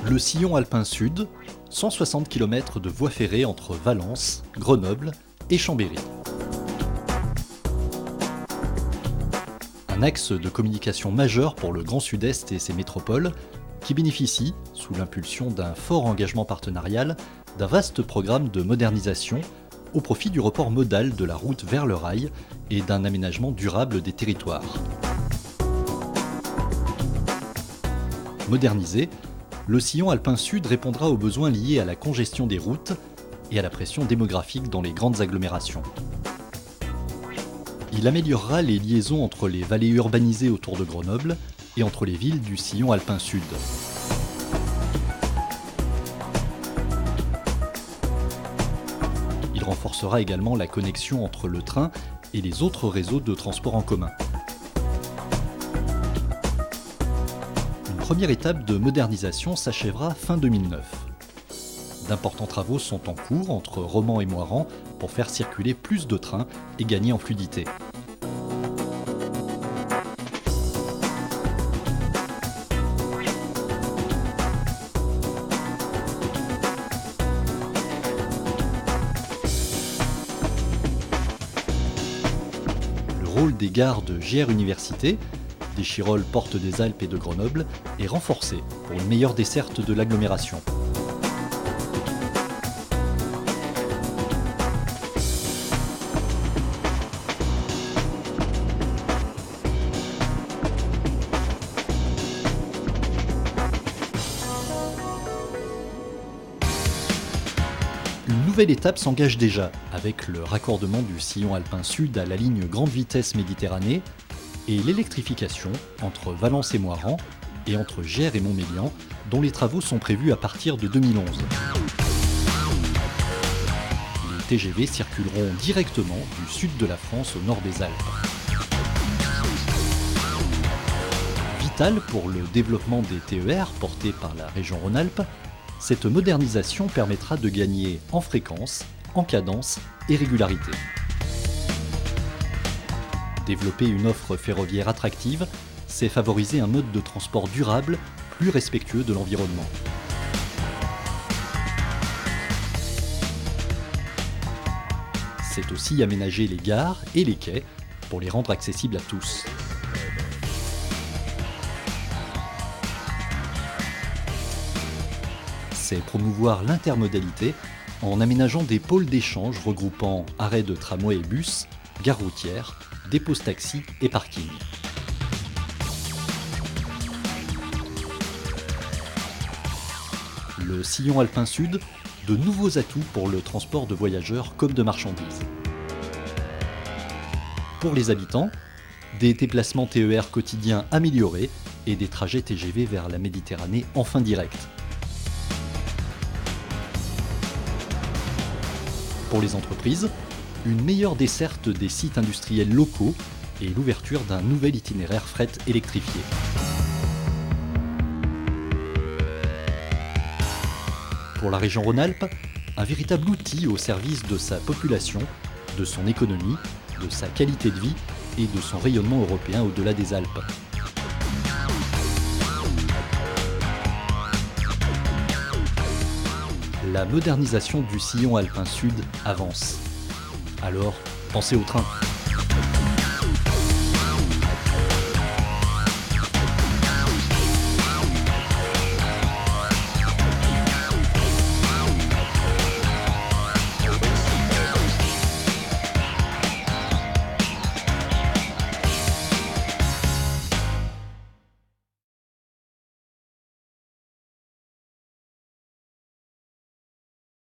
Le sillon alpin sud, 160 km de voies ferrées entre Valence, Grenoble et Chambéry. Un axe de communication majeur pour le Grand Sud-Est et ses métropoles, qui bénéficie, sous l'impulsion d'un fort engagement partenarial, d'un vaste programme de modernisation au profit du report modal de la route vers le rail et d'un aménagement durable des territoires. Modernisé, le sillon alpin sud répondra aux besoins liés à la congestion des routes et à la pression démographique dans les grandes agglomérations. Il améliorera les liaisons entre les vallées urbanisées autour de Grenoble et entre les villes du sillon alpin sud. Il renforcera également la connexion entre le train et les autres réseaux de transport en commun. Une première étape de modernisation s'achèvera fin 2009. D'importants travaux sont en cours entre Romans et Moirans pour faire circuler plus de trains et gagner en fluidité. Le rôle des gares de GR Université, d'Échirolles, Porte des Alpes et de Grenoble, est renforcé pour une meilleure desserte de l'agglomération. Une nouvelle étape s'engage déjà avec le raccordement du sillon alpin sud à la ligne grande vitesse Méditerranée et l'électrification entre Valence et Moirans et entre Gers et Montmélian, dont les travaux sont prévus à partir de 2011. Les TGV circuleront directement du sud de la France au nord des Alpes. Vital pour le développement des TER portés par la région Rhône-Alpes, cette modernisation permettra de gagner en fréquence, en cadence et régularité. Développer une offre ferroviaire attractive, c'est favoriser un mode de transport durable, plus respectueux de l'environnement. C'est aussi aménager les gares et les quais pour les rendre accessibles à tous. C'est promouvoir l'intermodalité en aménageant des pôles d'échange regroupant arrêts de tramway et bus, gares routières, dépôts taxis et parkings. Le sillon alpin sud, de nouveaux atouts pour le transport de voyageurs comme de marchandises. Pour les habitants, des déplacements TER quotidiens améliorés et des trajets TGV vers la Méditerranée enfin directs. Pour les entreprises, une meilleure desserte des sites industriels locaux et l'ouverture d'un nouvel itinéraire fret électrifié. Pour la région Rhône-Alpes, un véritable outil au service de sa population, de son économie, de sa qualité de vie et de son rayonnement européen au-delà des Alpes. La modernisation du sillon alpin sud avance. Alors, pensez au train.